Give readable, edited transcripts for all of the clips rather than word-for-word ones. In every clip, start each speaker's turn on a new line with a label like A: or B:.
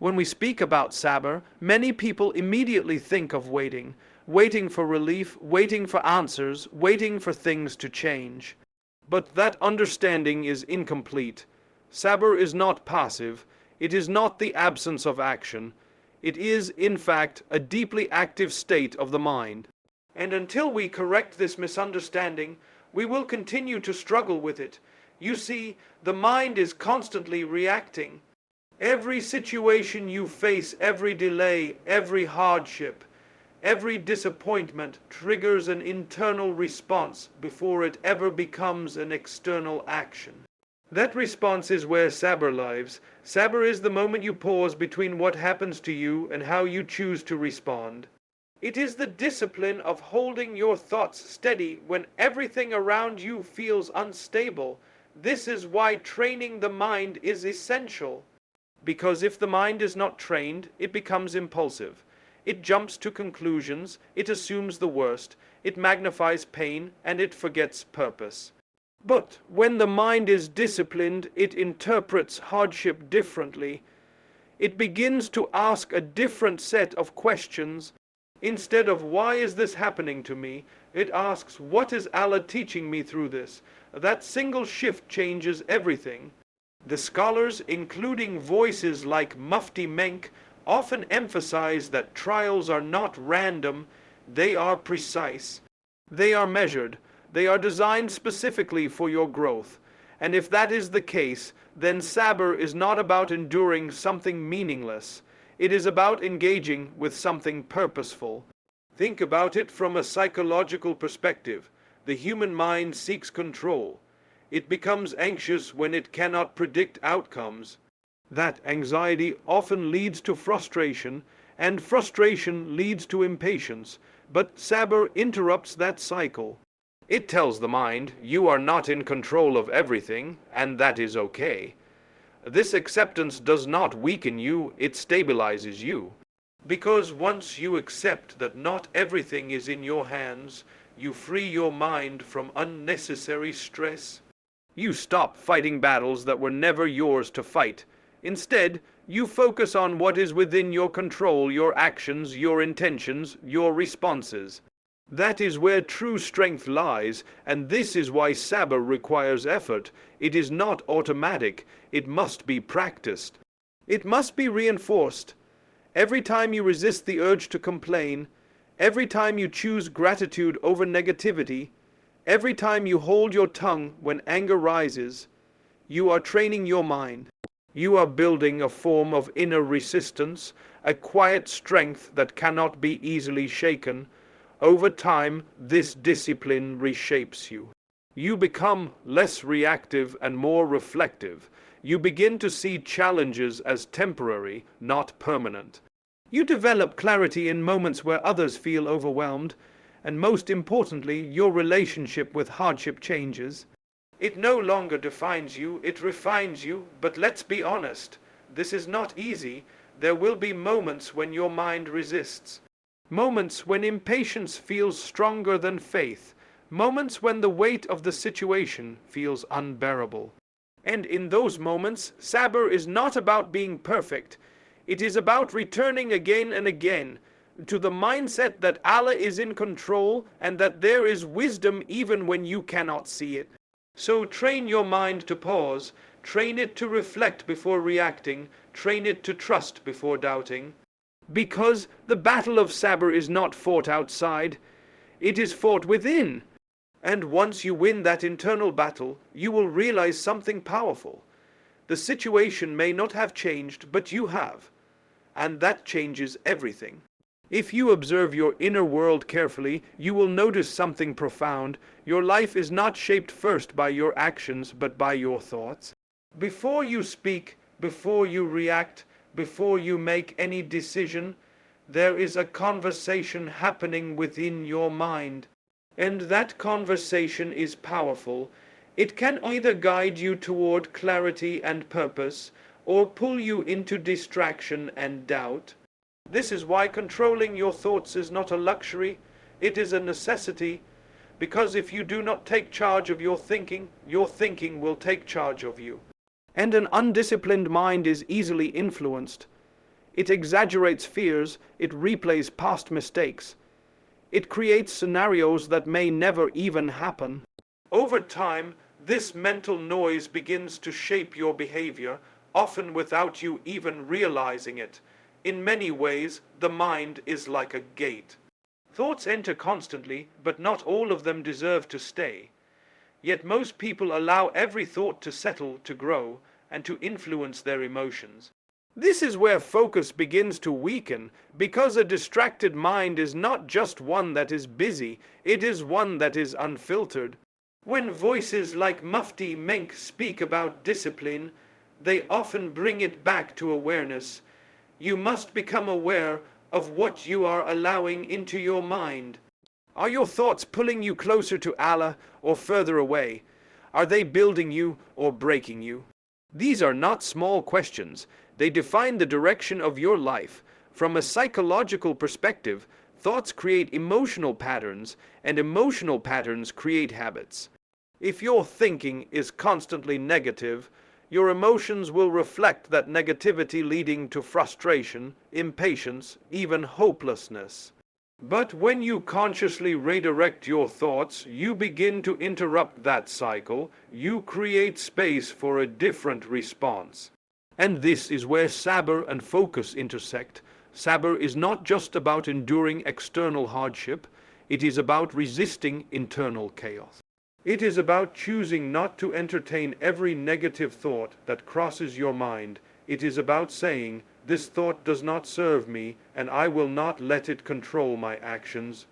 A: When we speak about Sabr, many people immediately think of waiting, waiting for relief, waiting for answers, waiting for things to change. But that understanding is incomplete. Sabr is not passive. It is not the absence of action. It is, in fact, a deeply active state of the mind. And until we correct this misunderstanding, we will continue to struggle with it. You see, the mind is constantly reacting. Every situation you face, every delay, every hardship, every disappointment triggers an internal response before it ever becomes an external action. That response is where Sabr lives. Sabr is the moment you pause between what happens to you and how you choose to respond. It is the discipline of holding your thoughts steady when everything around you feels unstable. This is why training the mind is essential. Because if the mind is not trained, it becomes impulsive. It jumps to conclusions, it assumes the worst, it magnifies pain, and it forgets purpose. But when the mind is disciplined, it interprets hardship differently. It begins to ask a different set of questions. Instead of why is this happening to me, it asks what is Allah teaching me through this. That single shift changes everything. The scholars, including voices like Mufti Menk, often emphasize that trials are not random, they are precise. They are measured. They are designed specifically for your growth. And if that is the case, then Sabr is not about enduring something meaningless. It is about engaging with something purposeful. Think about it from a psychological perspective. The human mind seeks control. It becomes anxious when it cannot predict outcomes. That anxiety often leads to frustration, and frustration leads to impatience. But Sabr interrupts that cycle. It tells the mind, you are not in control of everything, and that is okay. This acceptance does not weaken you, it stabilizes you. Because once you accept that not everything is in your hands, you free your mind from unnecessary stress. You stop fighting battles that were never yours to fight. Instead, you focus on what is within your control, your actions, your intentions, your responses. That is where true strength lies, and this is why Sabr requires effort. It is not automatic. It must be practiced. It must be reinforced. Every time you resist the urge to complain, every time you choose gratitude over negativity, every time you hold your tongue when anger rises, you are training your mind. You are building a form of inner resistance, a quiet strength that cannot be easily shaken. Over time, this discipline reshapes you. You become less reactive and more reflective. You begin to see challenges as temporary, not permanent. You develop clarity in moments where others feel overwhelmed, and most importantly, your relationship with hardship changes. It no longer defines you, it refines you, but let's be honest, this is not easy. There will be moments when your mind resists. Moments when impatience feels stronger than faith. Moments when the weight of the situation feels unbearable. And in those moments, Sabr is not about being perfect. It is about returning again and again to the mindset that Allah is in control and that there is wisdom even when you cannot see it. So train your mind to pause, train it to reflect before reacting, train it to trust before doubting. Because the battle of Sabr is not fought outside, it is fought within. And once you win that internal battle, you will realize something powerful. The situation may not have changed, but you have. And that changes everything. If you observe your inner world carefully, you will notice something profound. Your life is not shaped first by your actions, but by your thoughts. Before you speak, before you react, before you make any decision, there is a conversation happening within your mind. And that conversation is powerful. It can either guide you toward clarity and purpose, or pull you into distraction and doubt. This is why controlling your thoughts is not a luxury, it is a necessity, because if you do not take charge of your thinking will take charge of you. And an undisciplined mind is easily influenced. It exaggerates fears, it replays past mistakes. It creates scenarios that may never even happen. Over time, this mental noise begins to shape your behavior, often without you even realizing it. In many ways, the mind is like a gate. Thoughts enter constantly, but not all of them deserve to stay. Yet most people allow every thought to settle, to grow, and to influence their emotions. This is where focus begins to weaken, because a distracted mind is not just one that is busy, it is one that is unfiltered. When voices like Mufti Menk speak about discipline, they often bring it back to awareness. You must become aware of what you are allowing into your mind. Are your thoughts pulling you closer to Allah or further away? Are they building you or breaking you? These are not small questions. They define the direction of your life. From a psychological perspective, thoughts create emotional patterns, and emotional patterns create habits. If your thinking is constantly negative, your emotions will reflect that negativity, leading to frustration, impatience, even hopelessness. But when you consciously redirect your thoughts, you begin to interrupt that cycle. You create space for a different response. And this is where Sabr and Focus intersect. Sabr is not just about enduring external hardship, it is about resisting internal chaos. It is about choosing not to entertain every negative thought that crosses your mind. It is about saying, "This thought does not serve me, and I will not let it control my actions."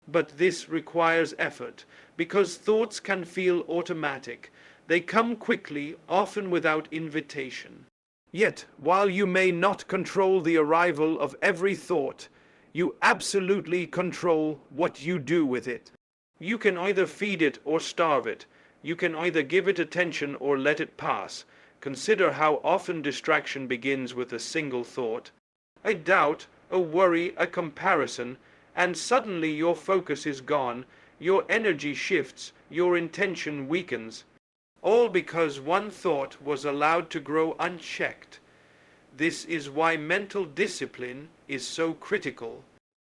A: But this requires effort, because thoughts can feel automatic. They come quickly, often without invitation. Yet, while you may not control the arrival of every thought, you absolutely control what you do with it. You can either feed it or starve it. You can either give it attention or let it pass. Consider how often distraction begins with a single thought, a doubt, a worry, a comparison, and suddenly your focus is gone, your energy shifts, your intention weakens. All because one thought was allowed to grow unchecked. This is why mental discipline is so critical.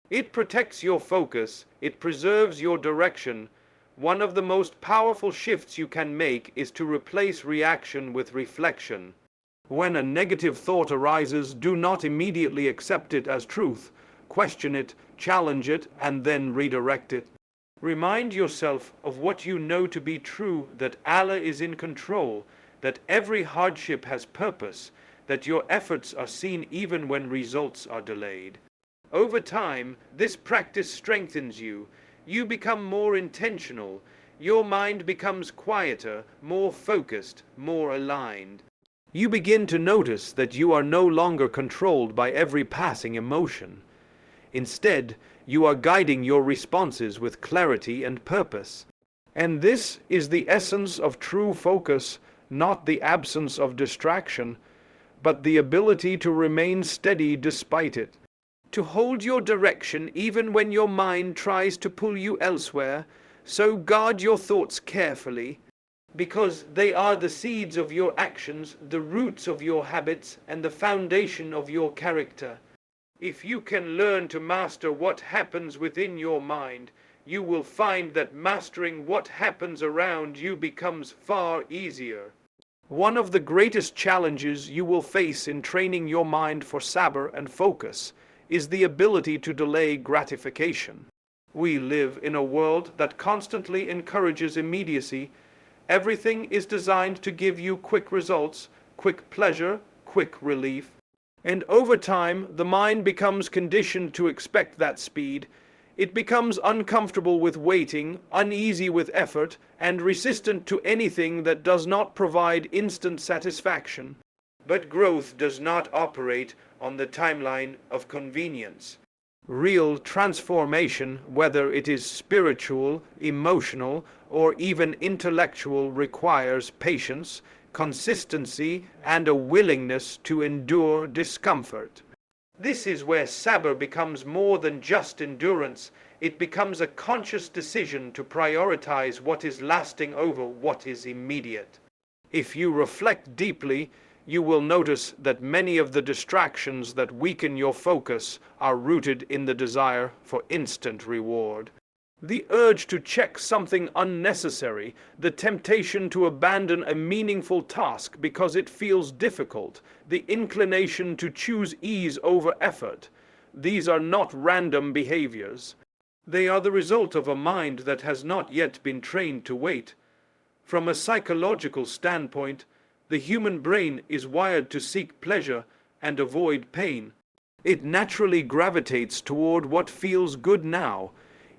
A: It protects your focus, it preserves your direction. One of the most powerful shifts you can make is to replace reaction with reflection. When a negative thought arises, do not immediately accept it as truth. Question it, challenge it, and then redirect it. Remind yourself of what you know to be true, that Allah is in control, that every hardship has purpose, that your efforts are seen even when results are delayed. Over time, this practice strengthens you. You become more intentional. Your mind becomes quieter, more focused, more aligned. You begin to notice that you are no longer controlled by every passing emotion. Instead, you are guiding your responses with clarity and purpose. And this is the essence of true focus, not the absence of distraction, but the ability to remain steady despite it. To hold your direction even when your mind tries to pull you elsewhere, so guard your thoughts carefully, because they are the seeds of your actions, the roots of your habits, and the foundation of your character. If you can learn to master what happens within your mind, you will find that mastering what happens around you becomes far easier. One of the greatest challenges you will face in training your mind for Sabr and Focus is the ability to delay gratification. We live in a world that constantly encourages immediacy. Everything is designed to give you quick results, quick pleasure, quick relief. And over time, the mind becomes conditioned to expect that speed. It becomes uncomfortable with waiting, uneasy with effort, and resistant to anything that does not provide instant satisfaction. But growth does not operate on the timeline of convenience. Real transformation, whether it is spiritual, emotional, or even intellectual, requires patience, consistency, and a willingness to endure discomfort. This is where Sabr becomes more than just endurance. It becomes a conscious decision to prioritize what is lasting over what is immediate. If you reflect deeply, you will notice that many of the distractions that weaken your focus are rooted in the desire for instant reward. The urge to check something unnecessary, the temptation to abandon a meaningful task because it feels difficult, the inclination to choose ease over effort. These are not random behaviors. They are the result of a mind that has not yet been trained to wait. From a psychological standpoint, the human brain is wired to seek pleasure and avoid pain. It naturally gravitates toward what feels good now,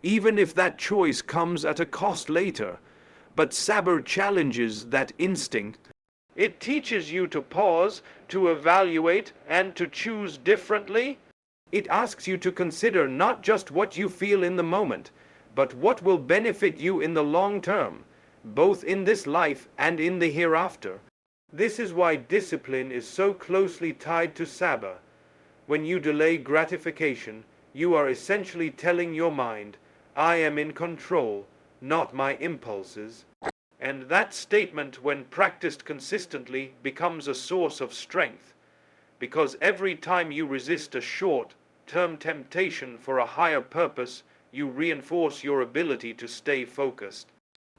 A: even if that choice comes at a cost later. But Sabr challenges that instinct. It teaches you to pause, to evaluate, and to choose differently. It asks you to consider not just what you feel in the moment, but what will benefit you in the long term, both in this life and in the hereafter. This is why discipline is so closely tied to Sabr. When you delay gratification, you are essentially telling your mind, I am in control, not my impulses. And that statement, when practiced consistently, becomes a source of strength, because every time you resist a short-term temptation for a higher purpose, you reinforce your ability to stay focused.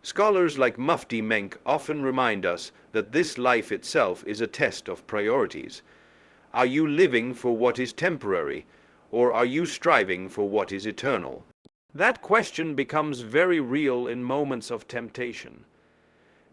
A: Scholars like Mufti Menk often remind us that this life itself is a test of priorities. Are you living for what is temporary, or are you striving for what is eternal? That question becomes very real in moments of temptation,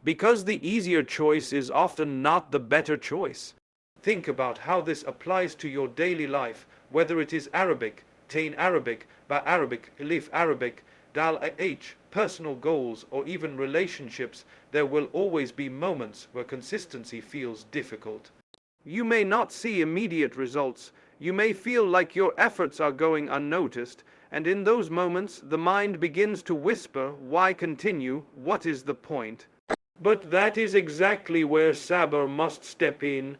A: because the easier choice is often not the better choice. Think about how this applies to your daily life, whether it is Arabic, Tain Arabic, Ba Arabic, Alif Arabic, Dal H, personal goals, or even relationships. There will always be moments where consistency feels difficult. You may not see immediate results. You may feel like your efforts are going unnoticed, and in those moments the mind begins to whisper, why continue? What is the point? But that is exactly where Sabr must step in,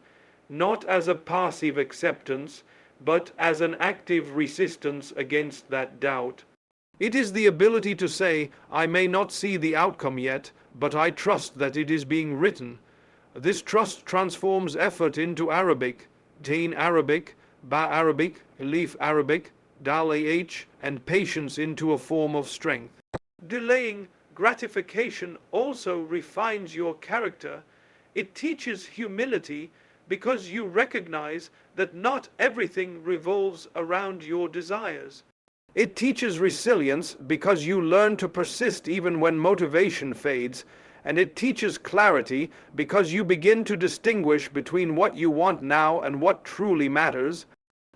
A: not as a passive acceptance, but as an active resistance against that doubt. It is the ability to say, I may not see the outcome yet, but I trust that it is being written. This trust transforms effort into Arabic, Deen Arabic, Ba Arabic, Alif Arabic, Dal H, and patience into a form of strength. Delaying gratification also refines your character. It teaches humility because you recognize that not everything revolves around your desires. It teaches resilience because you learn to persist even when motivation fades, and it teaches clarity because you begin to distinguish between what you want now and what truly matters.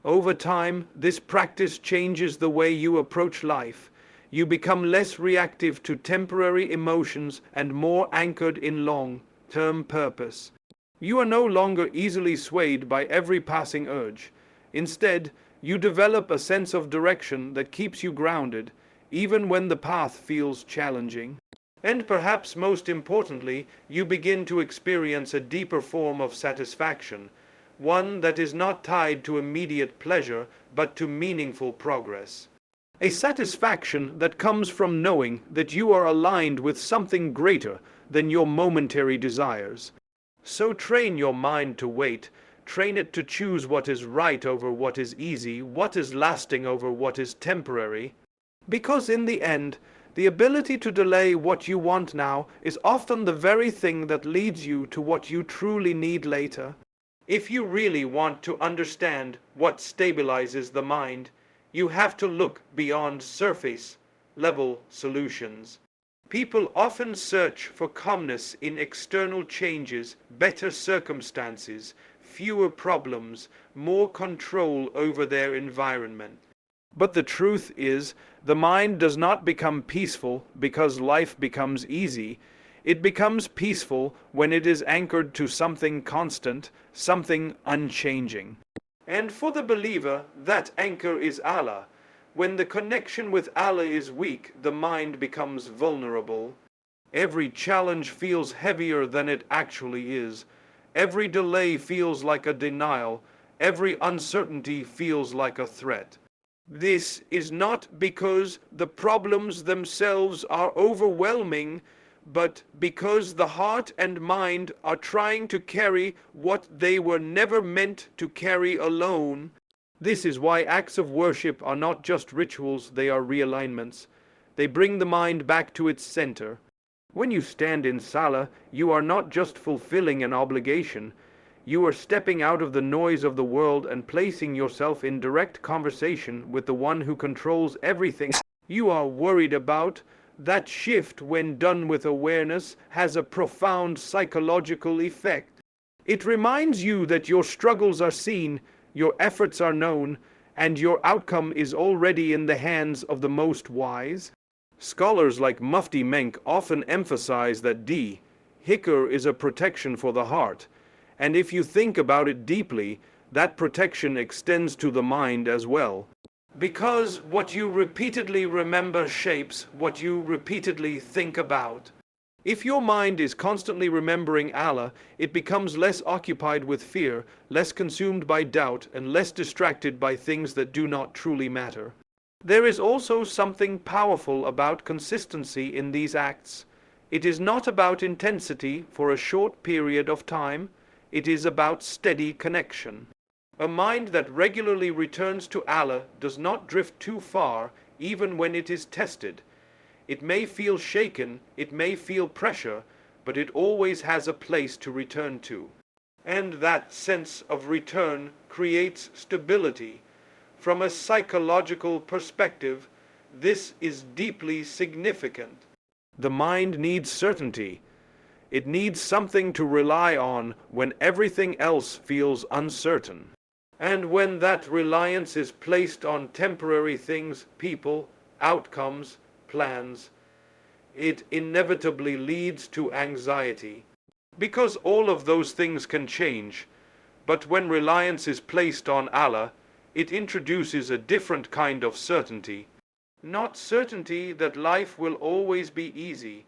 A: Over time, this practice changes the way you approach life. You become less reactive to temporary emotions and more anchored in long-term purpose. You are no longer easily swayed by every passing urge. Instead, you develop a sense of direction that keeps you grounded, even when the path feels challenging. And perhaps most importantly, you begin to experience a deeper form of satisfaction, one that is not tied to immediate pleasure, but to meaningful progress. A satisfaction that comes from knowing that you are aligned with something greater than your momentary desires. So train your mind to wait. Train it to choose what is right over what is easy, what is lasting over what is temporary. Because in the end, the ability to delay what you want now is often the very thing that leads you to what you truly need later. If you really want to understand what stabilizes the mind, you have to look beyond surface-level solutions. People often search for calmness in external changes, better circumstances, fewer problems, more control over their environment. But the truth is, the mind does not become peaceful because life becomes easy. It becomes peaceful when it is anchored to something constant, something unchanging. And for the believer, that anchor is Allah. When the connection with Allah is weak, the mind becomes vulnerable. Every challenge feels heavier than it actually is. Every delay feels like a denial. Every uncertainty feels like a threat. This is not because the problems themselves are overwhelming, but because the heart and mind are trying to carry what they were never meant to carry alone. This is why acts of worship are not just rituals, they are realignments. They bring the mind back to its center. When you stand in Salah, you are not just fulfilling an obligation. You are stepping out of the noise of the world and placing yourself in direct conversation with the one who controls everything you are worried about. That shift, when done with awareness, has a profound psychological effect. It reminds you that your struggles are seen, your efforts are known, and your outcome is already in the hands of the most wise. Scholars like Mufti Menk often emphasize that hikr is a protection for the heart, and if you think about it deeply, that protection extends to the mind as well. Because what you repeatedly remember shapes what you repeatedly think about. If your mind is constantly remembering Allah, it becomes less occupied with fear, less consumed by doubt, and less distracted by things that do not truly matter. There is also something powerful about consistency in these acts. It is not about intensity for a short period of time, it is about steady connection. A mind that regularly returns to Allah does not drift too far, even when it is tested. It may feel shaken, it may feel pressure, but it always has a place to return to. And that sense of return creates stability. From a psychological perspective, this is deeply significant. The mind needs certainty. It needs something to rely on when everything else feels uncertain. And when that reliance is placed on temporary things, people, outcomes, plans, it inevitably leads to anxiety. Because all of those things can change, but when reliance is placed on Allah, it introduces a different kind of certainty. Not certainty that life will always be easy,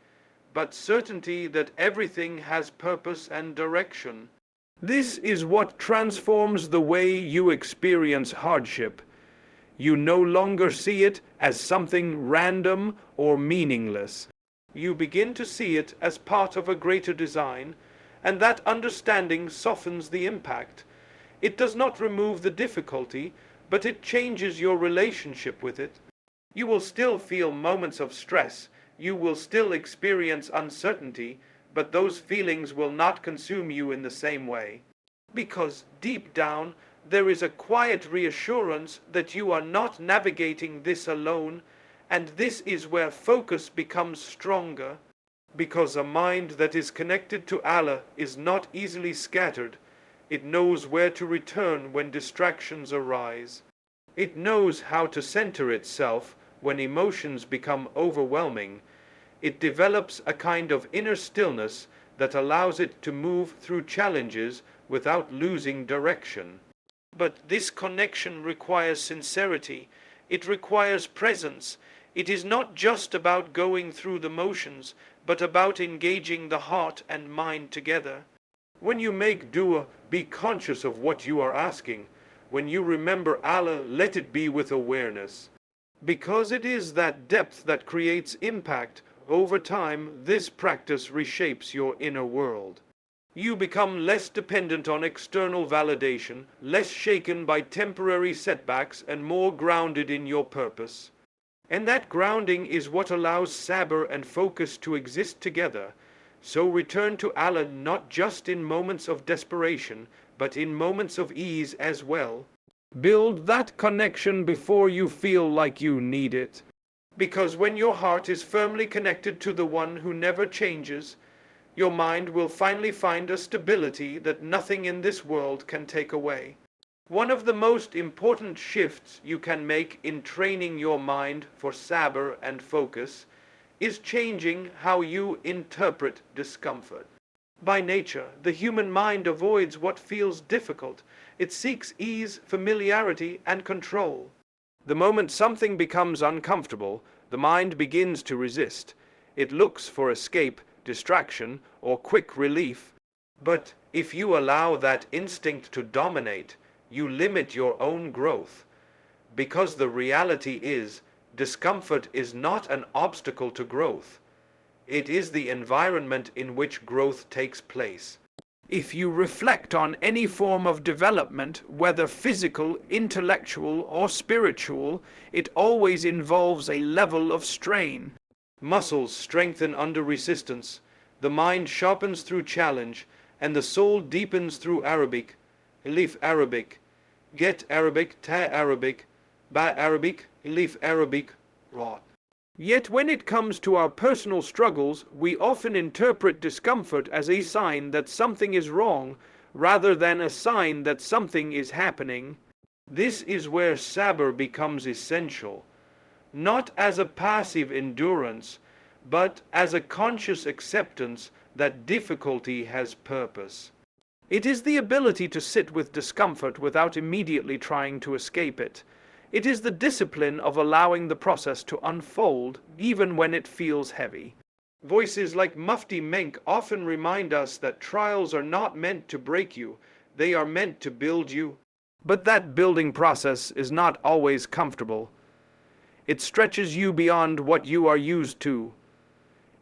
A: but certainty that everything has purpose and direction. This is what transforms the way you experience hardship. You no longer see it as something random or meaningless. You begin to see it as part of a greater design, and that understanding softens the impact. It does not remove the difficulty, but it changes your relationship with it. You will still feel moments of stress, you will still experience uncertainty, but those feelings will not consume you in the same way. Because deep down, there is a quiet reassurance that you are not navigating this alone, and this is where focus becomes stronger. Because a mind that is connected to Allah is not easily scattered. It knows where to return when distractions arise. It knows how to center itself when emotions become overwhelming. It develops a kind of inner stillness that allows it to move through challenges without losing direction. But this connection requires sincerity. It requires presence. It is not just about going through the motions, but about engaging the heart and mind together. When you make dua, be conscious of what you are asking. When you remember Allah, let it be with awareness. Because it is that depth that creates impact. Over time, this practice reshapes your inner world. You become less dependent on external validation, less shaken by temporary setbacks, and more grounded in your purpose. And that grounding is what allows sabr and focus to exist together. So return to Allah not just in moments of desperation, but in moments of ease as well. Build that connection before you feel like you need it. Because when your heart is firmly connected to the one who never changes, your mind will finally find a stability that nothing in this world can take away. One of the most important shifts you can make in training your mind for sabr and focus is changing how you interpret discomfort. By nature, the human mind avoids what feels difficult. It seeks ease, familiarity, and control. The moment something becomes uncomfortable, the mind begins to resist. It looks for escape, distraction, or quick relief. But if you allow that instinct to dominate, you limit your own growth. Because the reality is, discomfort is not an obstacle to growth. It is the environment in which growth takes place. If you reflect on any form of development, whether physical, intellectual, or spiritual, it always involves a level of strain. Muscles strengthen under resistance, the mind sharpens through challenge, and the soul deepens through Arabic, Elif Arabic, Get Arabic, Ta Arabic, Ba Arabic, Elif Arabic, Rot. Yet when it comes to our personal struggles, we often interpret discomfort as a sign that something is wrong, rather than a sign that something is happening. This is where Sabr becomes essential, not as a passive endurance, but as a conscious acceptance that difficulty has purpose. It is the ability to sit with discomfort without immediately trying to escape it. It is the discipline of allowing the process to unfold, even when it feels heavy. Voices like Mufti Menk often remind us that trials are not meant to break you, they are meant to build you. But that building process is not always comfortable. It stretches you beyond what you are used to.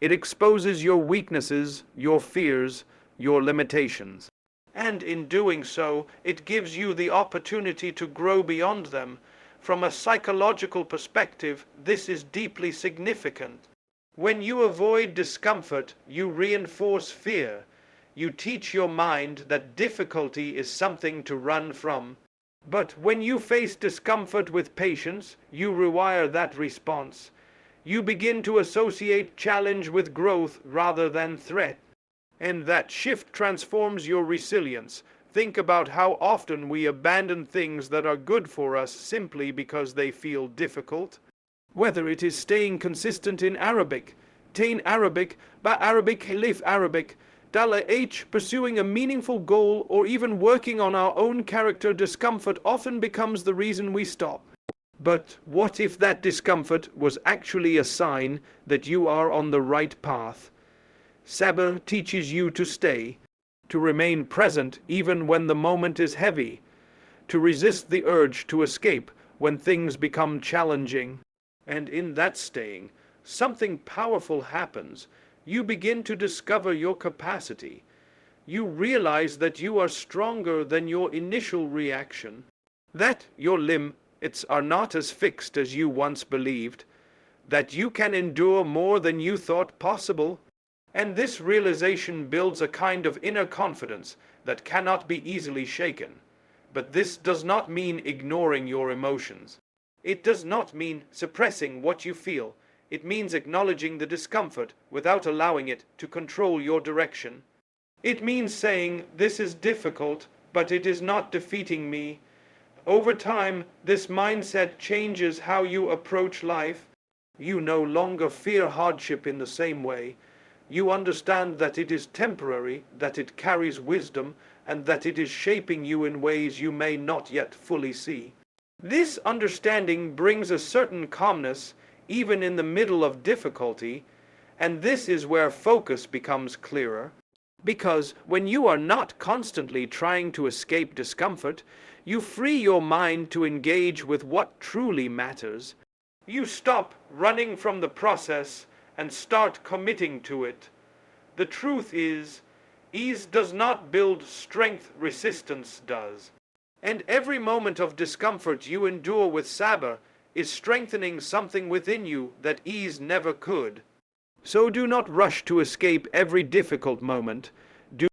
A: It exposes your weaknesses, your fears, your limitations. And in doing so, it gives you the opportunity to grow beyond them. From a psychological perspective, this is deeply significant. When you avoid discomfort, you reinforce fear. You teach your mind that difficulty is something to run from. But when you face discomfort with patience, you rewire that response. You begin to associate challenge with growth rather than threat. And that shift transforms your resilience. Think about how often we abandon things that are good for us simply because they feel difficult. Whether it is staying consistent in Arabic, Tain Arabic, Ba Arabic, Halif Arabic, Dala H, pursuing a meaningful goal, or even working on our own character, discomfort often becomes the reason we stop. But what if that discomfort was actually a sign that you are on the right path? Sabr teaches you to stay, to remain present even when the moment is heavy, to resist the urge to escape when things become challenging. And in that staying, something powerful happens. You begin to discover your capacity. You realize that you are stronger than your initial reaction, that your limits are not as fixed as you once believed, that you can endure more than you thought possible. And this realization builds a kind of inner confidence that cannot be easily shaken. But this does not mean ignoring your emotions. It does not mean suppressing what you feel. It means acknowledging the discomfort without allowing it to control your direction. It means saying, "This is difficult, but it is not defeating me." Over time, this mindset changes how you approach life. You no longer fear hardship in the same way. You understand that it is temporary, that it carries wisdom, and that it is shaping you in ways you may not yet fully see. This understanding brings a certain calmness, even in the middle of difficulty, and this is where focus becomes clearer. Because when you are not constantly trying to escape discomfort, you free your mind to engage with what truly matters. You stop running from the process and start committing to it. The truth is, ease does not build strength, resistance does. And every moment of discomfort you endure with Sabr is strengthening something within you that ease never could. So do not rush to escape every difficult moment.